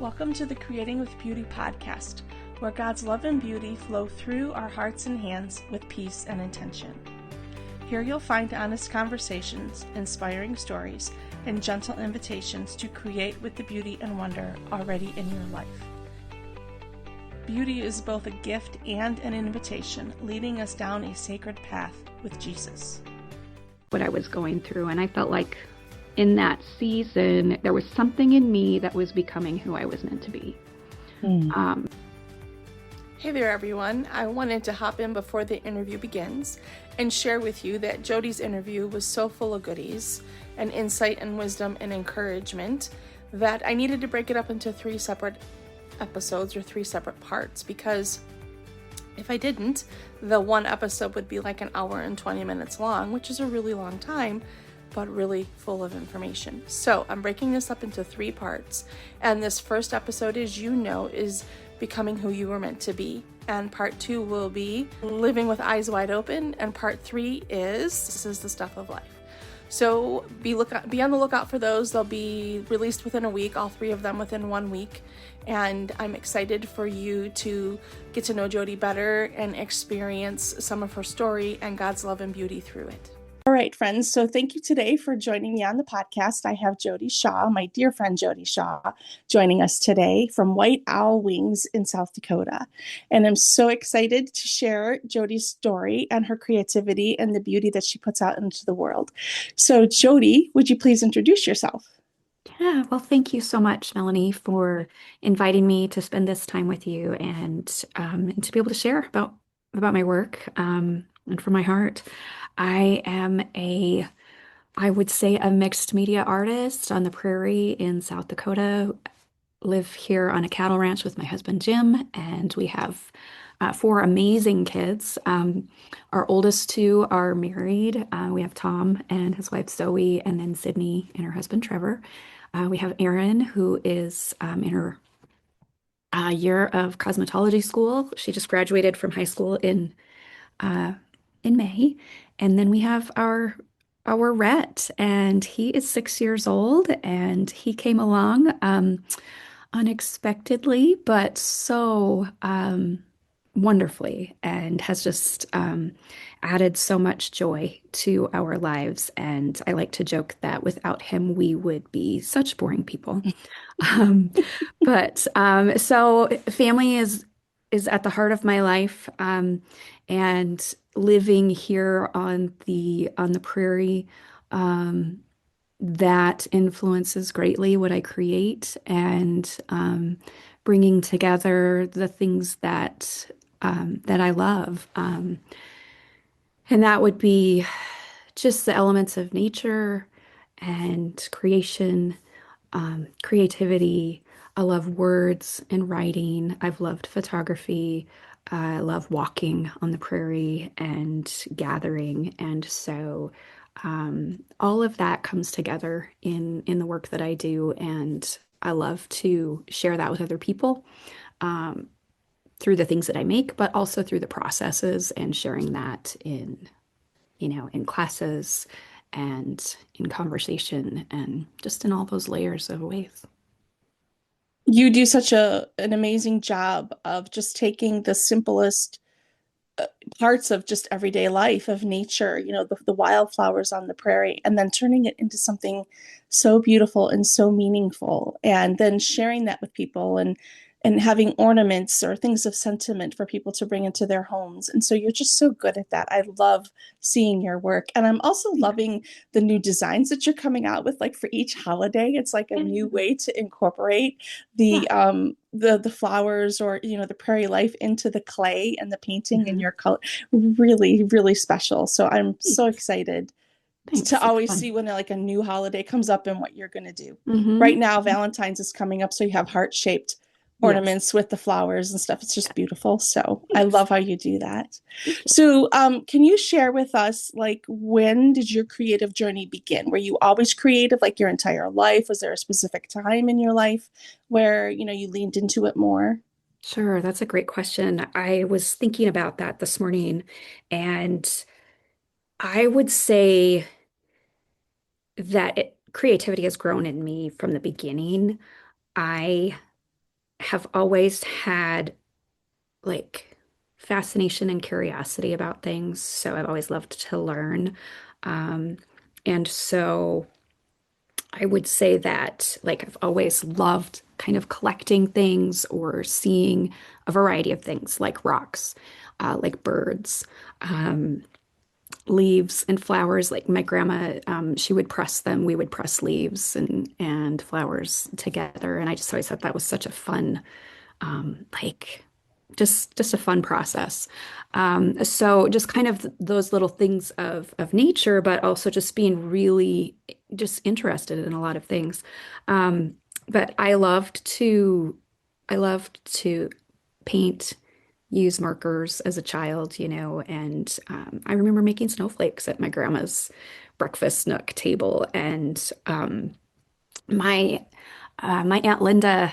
Welcome to the Creating with Beauty podcast, where God's love and beauty flow through our hearts and hands with peace and intention. Here you'll find honest conversations, inspiring stories, and gentle invitations to create with the beauty and wonder already in your life. Beauty is both a gift and an invitation, leading us down a sacred path with Jesus. What I was going through, and I felt like in that season, there was something in me that was becoming who I was meant to be. Hey there, everyone. I wanted to hop in before the interview begins and share with you that Jodi's interview was so full of goodies and insight and wisdom and encouragement that I needed to break it up into 3 separate episodes or 3 separate parts, because if I didn't, the one episode would be like an hour and 20 minutes long, which is a really long time, but really full of information. So I'm breaking this up into 3 parts. And this first episode, as you know, is becoming who you were meant to be. And part 2 will be living with eyes wide open. And part 3 is, this is the stuff of life. So be on the lookout for those. They'll be released within a week, all 3 of them within 1 week. And I'm excited for you to get to know Jodi better and experience some of her story and God's love and beauty through it. All right, friends. So thank you today for joining me on the podcast. I have Jodi Shaw, my dear friend Jodi Shaw, joining us today from White Owl Wings in South Dakota. And I'm so excited to share Jodi's story and her creativity and the beauty that she puts out into the world. So Jodi, would you please introduce yourself? Yeah, well, thank you so much, Melanie, for inviting me to spend this time with you and to be able to share about my work and from my heart. I am I would say a mixed media artist on the prairie in South Dakota. Live here on a cattle ranch with my husband, Jim, and we have 4 amazing kids. Our oldest 2 are married. We have Tom and his wife, Zoe, and then Sydney and her husband, Trevor. We have Erin, who is in her year of cosmetology school. She just graduated from high school in May. And then we have our Rhett, and he is 6 years old, and he came along unexpectedly, but so wonderfully, and has just added so much joy to our lives. And I like to joke that without him, we would be such boring people. So family is at the heart of my life, and living here on the prairie, that influences greatly what I create, and bringing together the things that I love, and that would be just the elements of nature and creation, creativity. I love words and writing. I've loved photography. I love walking on the prairie and gathering. And so all of that comes together in the work that I do. And I love to share that with other people through the things that I make, but also through the processes, and sharing that in classes and in conversation, and just in all those layers of ways. You do such an amazing job of just taking the simplest parts of just everyday life, of nature, the wildflowers on the prairie, and then turning it into something so beautiful and so meaningful, and then sharing that with people, and having ornaments or things of sentiment for people to bring into their homes. And so you're just so good at that. I love seeing your work. And I'm also loving the new designs that you're coming out with, like for each holiday. It's like a new way to incorporate the flowers, or the prairie life into the clay and the painting in your color. Really, really special. So I'm so excited to always see when like a new holiday comes up and what you're going to do. Right now, Valentine's is coming up, so you have heart-shaped ornaments with the flowers and stuff. It's just beautiful. So I love how you do that. So can you share with us, like, when did your creative journey begin? Were you always creative, like your entire life? Was there a specific time in your life where, you leaned into it more? Sure, that's a great question. I was thinking about that this morning, and I would say that creativity has grown in me from the beginning. I have always had like fascination and curiosity about things. So I've always loved to learn. Um, and so I would say that like I've always loved kind of collecting things or seeing a variety of things like rocks, like birds, um, leaves and flowers. Like my grandma, she would press them. We would press leaves and flowers together. And I just always thought that was such a fun, like just a fun process. So just kind of those little things of nature, but also just being really just interested in a lot of things. Um, but I loved to paint, use markers as a child, and I remember making snowflakes at my grandma's breakfast nook table, and my my Aunt Linda,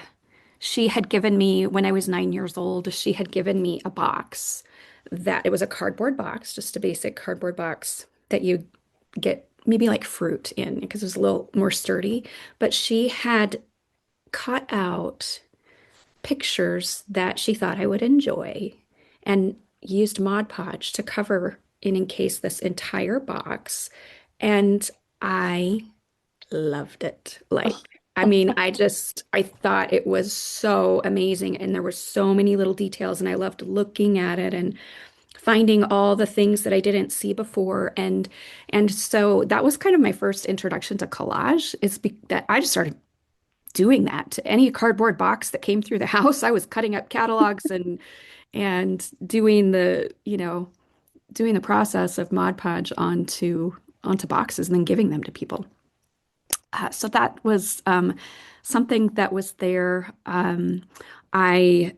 she had given me, when I was 9 years old, she had given me a box that it was a cardboard box, just a basic cardboard box that you get maybe like fruit in because it was a little more sturdy. But she had cut out pictures that she thought I would enjoy and used Mod Podge to cover and encase this entire box. And I loved it. Oh, Like, I mean, I thought it was so amazing. And there were so many little details, and I loved looking at it and finding all the things that I didn't see before. And so that was kind of my first introduction to collage, is that I just started doing that to any cardboard box that came through the house. I was cutting up catalogs and doing the process of Mod Podge onto boxes and then giving them to people. So that was something that was there. I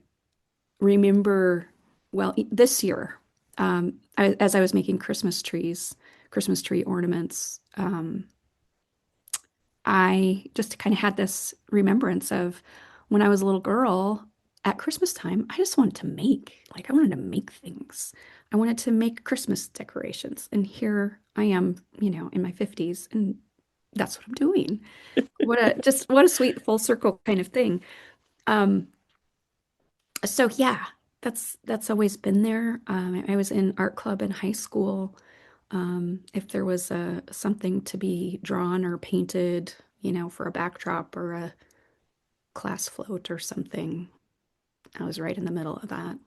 remember, well, this year, as I was making Christmas tree ornaments, I just kind of had this remembrance of when I was a little girl at Christmas time. I wanted to make things. I wanted to make Christmas decorations. And here I am, in my 50s, and that's what I'm doing. What a sweet full circle kind of thing. Um, so yeah, that's always been there. I was in art club in high school. If there was something to be drawn or painted, for a backdrop or a class float or something, I was right in the middle of that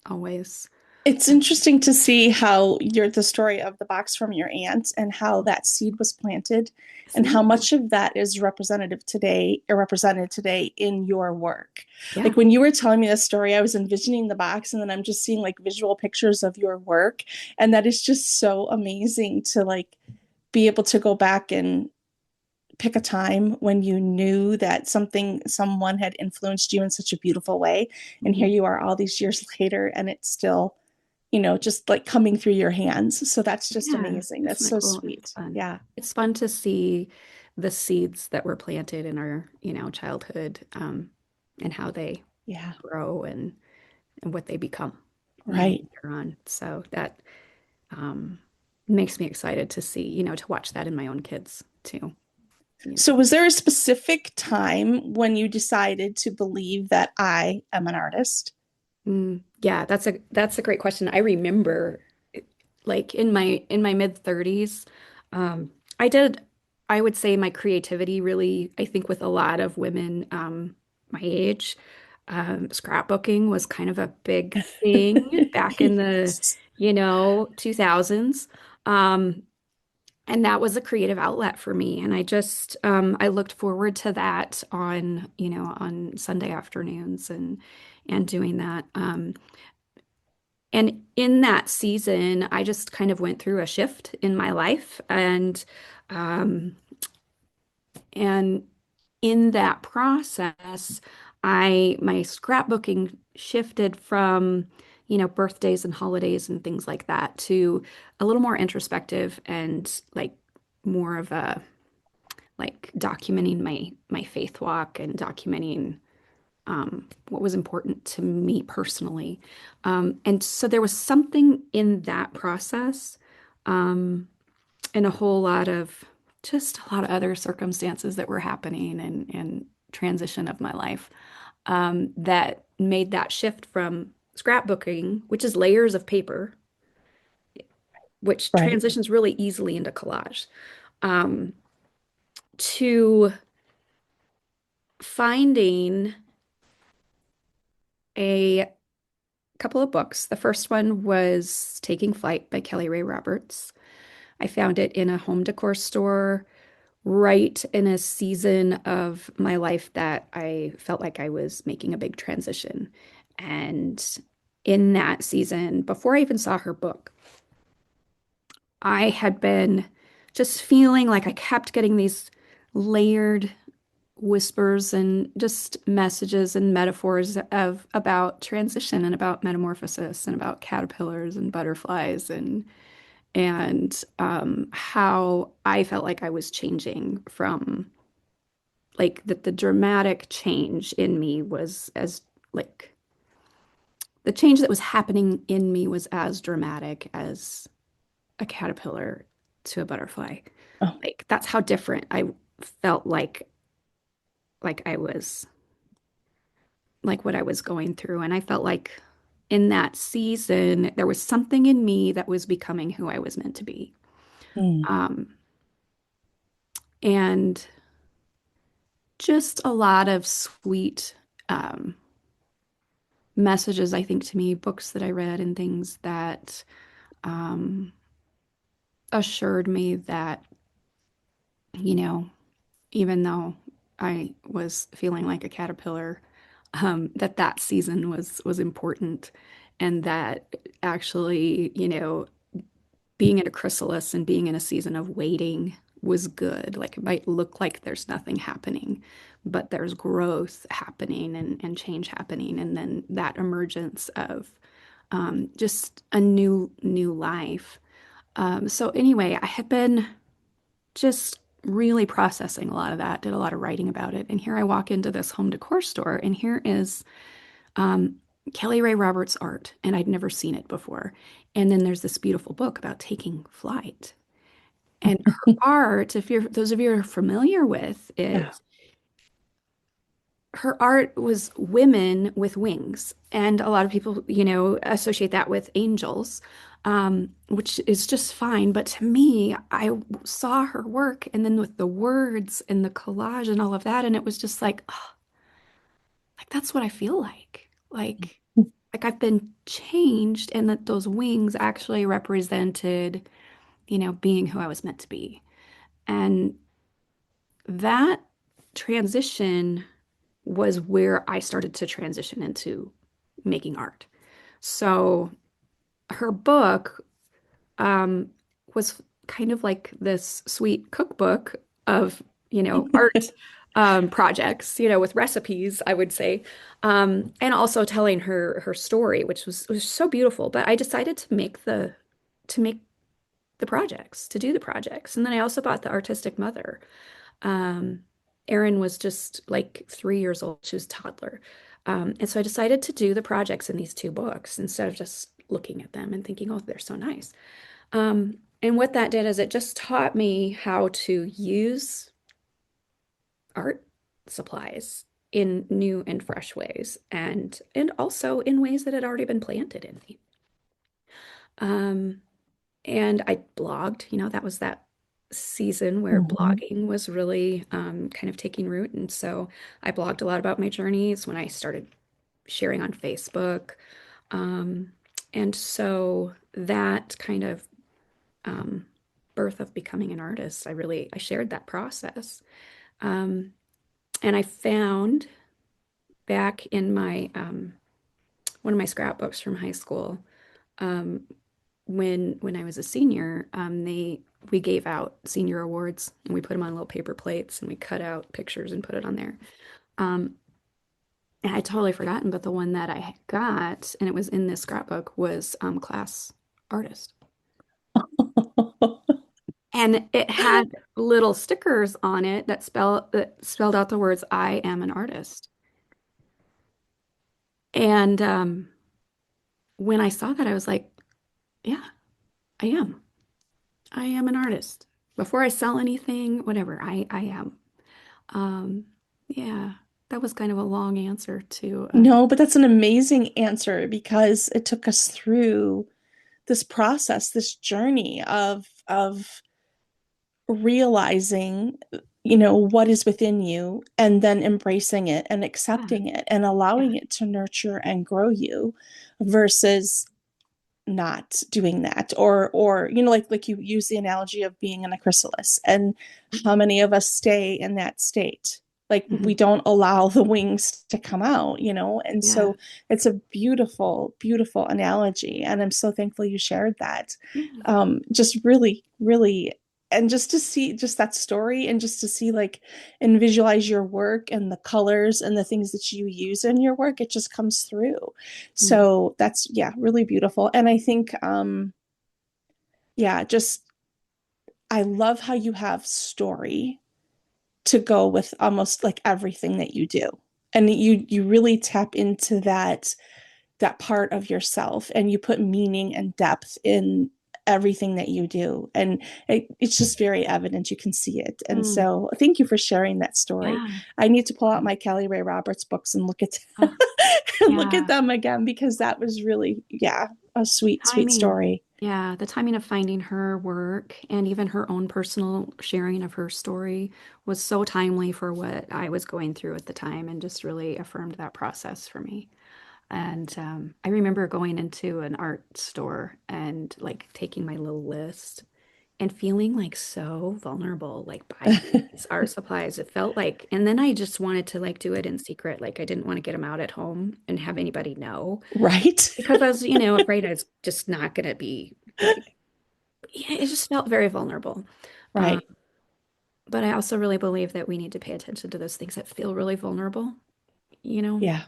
always. it's interesting to see how the story of the box from your aunt and how that seed was planted and Isn't how it? much of that is representative today or represented today in your work. Yeah. Like when you were telling me this story, I was envisioning the box and then I'm just seeing like visual pictures of your work. And that is just so amazing to like be able to go back and pick a time when you knew that someone had influenced you in such a beautiful way. And here Mhm. you are all these years later and it's still just like coming through your hands. So that's just Yeah, amazing. That's isn't that so cool? It's sweet. fun. Yeah. It's fun to see the seeds that were planted in our, childhood, and how they Yeah. grow and what they become, Right. later on. So that um, makes me excited to see, to watch that in my own kids too. You So was there a specific time when you decided to believe that I am an artist? Yeah, that's a great question. I remember, like in my mid 30s, um, I did, I would say my creativity really, I think with a lot of women my age, scrapbooking was kind of a big thing back in the, Yes. 2000s. Um, and that was a creative outlet for me. And I looked forward to that on Sunday afternoons and doing that. And in that season, I just kind of went through a shift in my life, um, and in that process, my scrapbooking shifted from, birthdays and holidays and things like that to a little more introspective and like more of a like documenting my faith walk and documenting what was important to me personally. And so there was something in that process, um, and a lot of other circumstances that were happening and transition of my life that made that shift from scrapbooking, which is layers of paper, which Right. transitions really easily into collage, um, to finding a couple of books. The first one was Taking Flight by Kelly Ray Roberts. I found it in a home decor store right in a season of my life that I felt like I was making a big transition. And in that season, before I even saw her book, I had been just feeling like I kept getting these layered whispers and just messages and metaphors of about transition and about metamorphosis and about caterpillars and butterflies and how I felt like I was changing from like that the dramatic change in me was as like the change that was happening in me was as dramatic as a caterpillar to a butterfly. Oh, Like that's how different I felt like I was like what I was going through. And I felt like in that season, there was something in me that was becoming who I was meant to be. mm, Um, and just a lot of sweet messages, I think, to me, books that I read and things that um, assured me that, you know, even though I was feeling like a caterpillar, that that season was important, and that actually, being in a chrysalis and being in a season of waiting was good. Like it might look like there's nothing happening, but there's growth happening and change happening, and then that emergence of just a new life. So anyway, I had been just really processing a lot of that, did a lot of writing about it. And here I walk into this home decor store, and here is um, Kelly Ray Roberts' art, and I'd never seen it before. And then there's this beautiful book about taking flight. And her art, if you're those of you who are familiar with yeah. it, her art was women with wings. And a lot of people, associate that with angels, which is just fine. But to me, I saw her work and then with the words and the collage and all of that, and it was just like, oh, like that's what I feel like. Like I've been changed and that those wings actually represented, being who I was meant to be. And that transition was where I started to transition into making art. So her book um, was kind of like this sweet cookbook of, art projects, with recipes, I would say, and also telling her story, which was so beautiful. But I decided to make the projects, to do the projects, and then I also bought the artistic mother. Um, Erin was just like 3 years old. She was a toddler. And so I decided to do the projects in these two books instead of just looking at them and thinking, oh, they're so nice. And what that did is it just taught me how to use art supplies in new and fresh ways and also in ways that had already been planted in me. Um, and I blogged, that was that season where Hmm. blogging was really kind of taking root. And so I blogged a lot about my journeys when I started sharing on Facebook. Um, and so that kind of um, birth of becoming an artist, I shared that process. Um, and I found back in my one of my scrapbooks from high school, um, when I was a senior, we gave out senior awards and we put them on little paper plates and we cut out pictures and put it on there. Um, and I totally forgotten, but the one that I got, and it was in this scrapbook, was class artist. And it had little stickers on it that spelled out the words, I am an artist. And when I saw that, I was like, yeah, I am. I am an artist. Before I sell anything, whatever, I am. Um, Yeah, that was kind of a long answer to No, but that's an amazing answer because it took us through this process, this journey of realizing, what is within you and then embracing it and yeah, accepting it and yeah, allowing it to nurture and grow you versus not doing that, or like you use the analogy of being in a chrysalis, and how many of us stay in that state, like we mhm, don't allow the wings to come out, and yeah, so it's a beautiful, beautiful analogy, and I'm so thankful you shared that. yeah, Just really, really, and just to see just that story, and just to see, like, and visualize your work and the colors and the things that you use in your work, it just comes through. mm, So that's, yeah, really beautiful. And I think, yeah, just, I love how you have story to go with almost like everything that you do. And you really tap into that part of yourself, and you put meaning and depth in everything that you do, and it's just very evident, you can see it. And mm, so thank you for sharing that story. yeah, I need to pull out my Kelly Ray Roberts books and look at oh, and look at yeah. them again, because that was really, yeah, a sweet, sweet Timing. story. Yeah, the timing of finding her work and even her own personal sharing of her story was so timely for what I was going through at the time and just really affirmed that process for me. And I remember going into an art store and like taking my little list and feeling like so vulnerable, like buying these art supplies. It felt like, and then I just wanted to like do it in secret. Like I didn't want to get them out at home and have anybody know Right. because I was, afraid I was just not going to be like, yeah, it just felt very vulnerable. Um, Right. but I also really believe that we need to pay attention to those things that feel really vulnerable, you know, Yeah.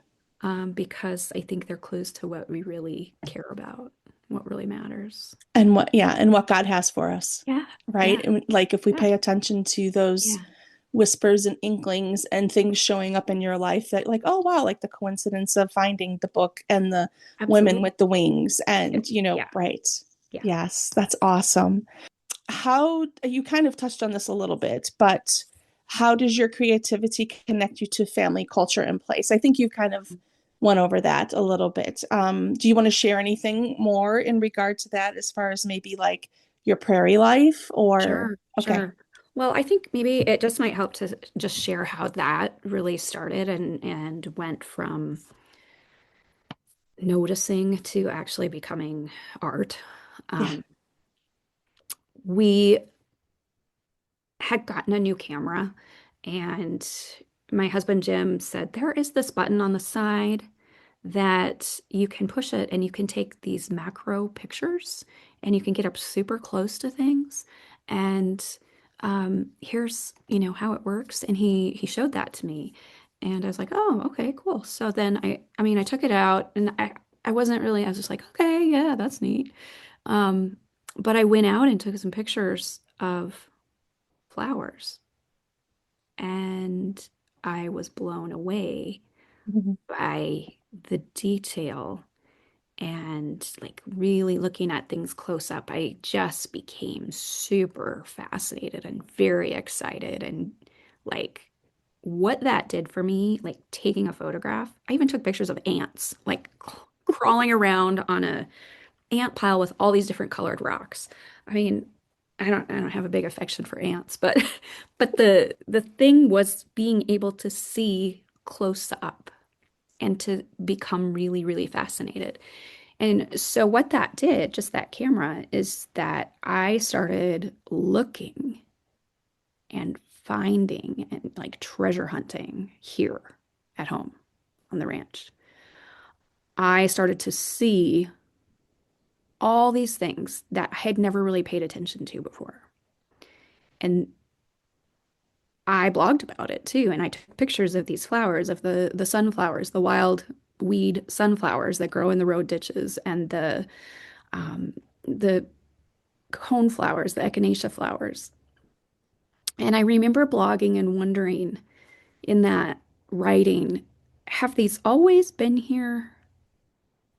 because I think they're clues to what we really care about, what really matters. And what, yeah, and what God has for us. Yeah, Right. yeah, And like, if we yeah, pay attention to those yeah, whispers and inklings and things showing up in your life, that, like, oh wow, like the coincidence of finding the book and the women absolutely. with the wings, Yeah, and yeah, right. yeah. Yes, that's awesome. How, you kind of touched on this a little bit, but how does your creativity connect you to family, culture, and place? I think you kind of went over that a little bit. Do you want to share anything more in regard to that, as far as maybe like your prairie life, or Sure, okay. sure. Well, I think maybe it just might help to just share how that really started and went from noticing to actually becoming art. Yeah. Um, we had gotten a new camera, and my husband Jim said, there is this button on the side that you can push it and you can take these macro pictures and you can get up super close to things. And here's, how it works. And he showed that to me. And I was like, oh, okay, cool. So then I mean, I took it out and I wasn't really, I was just like, okay, yeah, that's neat. Um, but I went out and took some pictures of flowers, and I was blown away Mhm. by the detail and like really looking at things close up. I just became super fascinated and very excited, and like what that did for me, like taking a photograph. I even took pictures of ants like crawling around on a ant pile with all these different colored rocks. I mean, I don't have a big affection for ants, but but the thing was being able to see close up and to become really, really fascinated. And so what that did, just that camera, is that I started looking and finding and like treasure hunting here at home on the ranch. I started to see all these things that I had never really paid attention to before. And I blogged about it too. And I took pictures of these flowers, of the sunflowers, the wild weed sunflowers that grow in the road ditches, and the cone flowers, the echinacea flowers. And I remember blogging and wondering in that writing, have these always been here?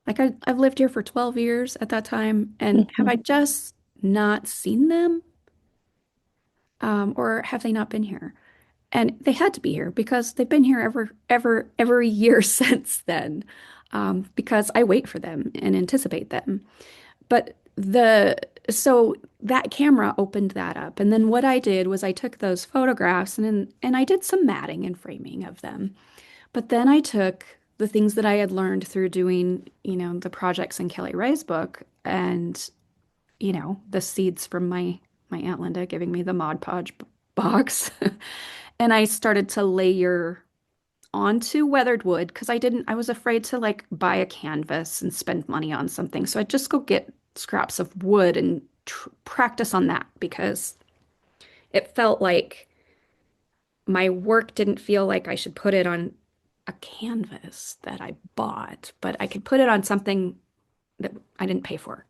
Like I've lived here for 12 years at that time, and have I Mhm. just not seen them? Or have they not been here? And they had to be here because they've been here every year since then, because I wait for them and anticipate them. But so that camera opened that up. And then what I did was I took those photographs and I did some matting and framing of them. But then I took the things that I had learned through doing, the projects in Kelly Ray's book and, the seeds from my Aunt Linda giving me the Mod Podge box. And I started to layer onto weathered wood because I was afraid to like buy a canvas and spend money on something. So I'd just go get scraps of wood and tr practice on that because it felt like my work didn't feel like I should put it on a canvas that I bought, but I could put it on something that I didn't pay for.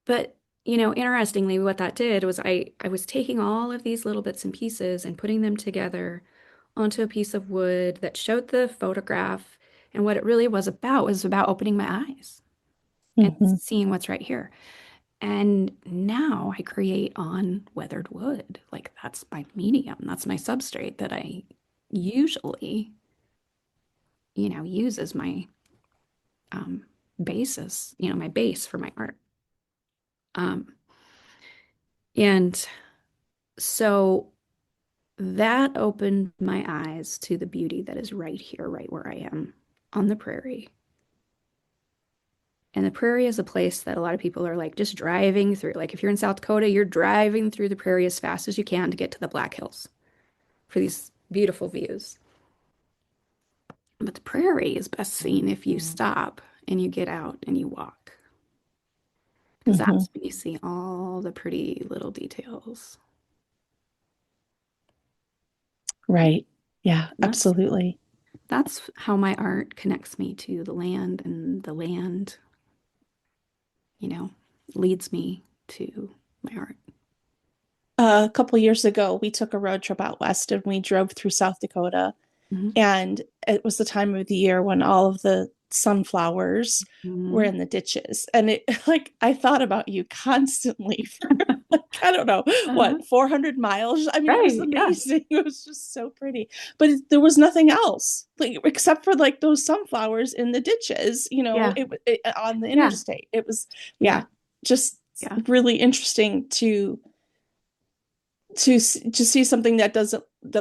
But, interestingly, what that did was I was taking all of these little bits and pieces and putting them together onto a piece of wood that showed the photograph. And what it really was about opening my eyes and Hmm. seeing what's right here. And now I create on weathered wood. Like that's my medium, that's my substrate that I usually, use as my um, basis, my base for my art. Um, and so that opened my eyes to the beauty that is right here, right where I am on the prairie. And the prairie is a place that a lot of people are like just driving through. Like if you're in South Dakota, you're driving through the prairie as fast as you can to get to the Black Hills for these beautiful views. But the prairie is best seen if you stop and you get out and you walk, because Hmm. that's when you see all the pretty little details. Right. Yeah, And absolutely. that's how my art connects me to the land, and the land, you know, leads me to my art. A couple years ago, we took a road trip out west and we drove through South Dakota. Mhm. And it was the time of the year when all of the sunflowers were Mhm. in the ditches. And it, like, I thought about you constantly for, like, I don't know, Uh-huh. what, 400 miles? I mean, it was Right. Yeah. amazing. It was just so pretty. But there was nothing else, like, except for like those sunflowers in the ditches, Yeah. on the Yeah. interstate. It was, Yeah. yeah, just Yeah. really interesting to see something that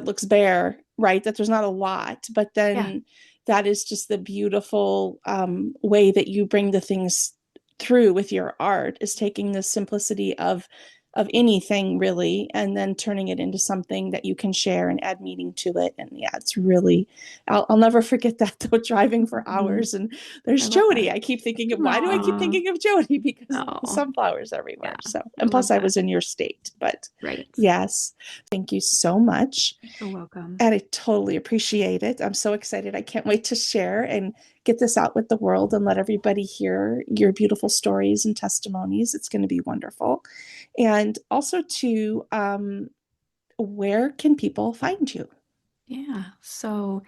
looks bare, right? That there's not a lot, but Yeah. then that is just the beautiful way that you bring the things through with your art, is taking the simplicity of anything really and then turning it into something that you can share and add meaning to it. And yeah, it's really, I'll never forget that though, driving for Mhm. hours and I there's love that. Jodi. I keep thinking of, why do I keep Aw. thinking of Jodi? Because of the Oh, sunflowers yeah. everywhere. So, I and plus love I that. was in your state, but Right. yes, thank you so much. You're welcome. And I totally appreciate it. I'm so excited. I can't wait to share and get this out with the world and let everybody hear your beautiful stories and testimonies. It's going to be wonderful. And also, to where can people find you? Yeah. So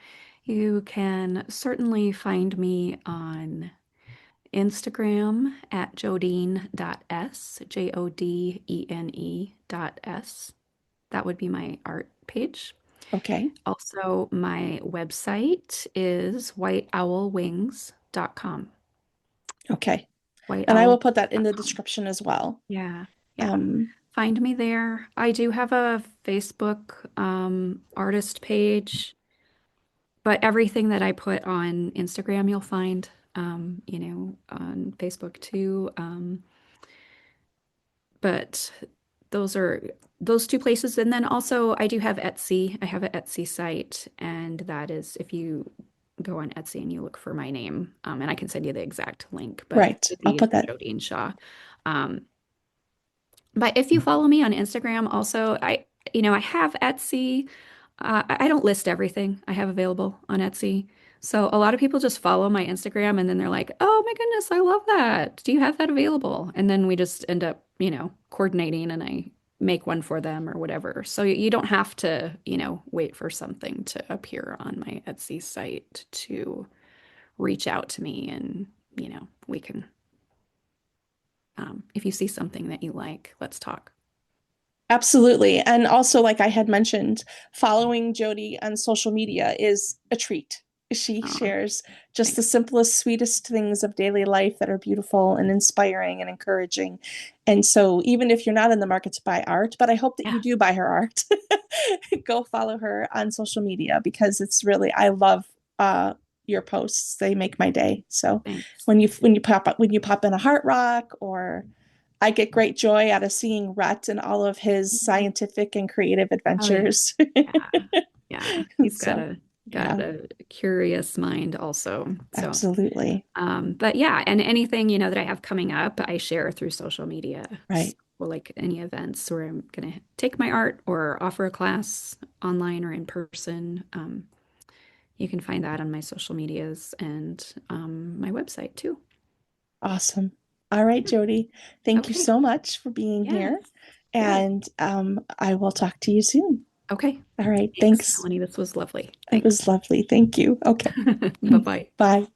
you can certainly find me on Instagram at jodine.s, Jodene.s. That would be my art page. Okay. Also, my website is whiteowlwings.com. Okay. And I will put that in the Whiteowlwings.com. description as well. Yeah. Yeah. Um, Find me there. I do have a Facebook artist page, but everything that I put on Instagram, you'll find, on Facebook too. But those are those two places. And then also, I do have Etsy. I have an Etsy site, and that is if you go on Etsy and you look for my name, and I can send you the exact link, but right. I'll Etsy is put that. Jodi Shaw. Um, But if you follow me on Instagram, also, I have Etsy. I don't list everything I have available on Etsy. So a lot of people just follow my Instagram and then they're like, oh my goodness, I love that. Do you have that available? And then we just end up, coordinating and I make one for them or whatever. So you don't have to, wait for something to appear on my Etsy site to reach out to me and, we can, if you see something that you like, let's talk. Absolutely. And also, like I had mentioned, following Jodi on social media is a treat. She Oh, shares just the thanks. simplest, sweetest things of daily life that are beautiful and inspiring and encouraging. And so, even if you're not in the market to buy art, but I hope that Yeah, you do buy her art, go follow her on social media because it's really, I love your posts. They make my day. So thanks. when you pop in a heart rock, or I get great joy out of seeing Rhett and all of his scientific and creative Oh yeah. adventures. Yeah. Yeah. He's got So, got yeah, a curious mind also. So, absolutely. but yeah, and anything, that I have coming up, I share through social media. So, Right. like any events where I'm gonna take my art or offer a class online or in person. You can find that on my social medias and my website too. Awesome. All right, Jodi. Thank you Okay. so much for being Yes. here. Yes. And I will talk to you soon. Okay. All right. Thanks, Thanks. Melanie. This was lovely. It Thanks. was lovely. Thank you. Okay. Bye-bye. Bye.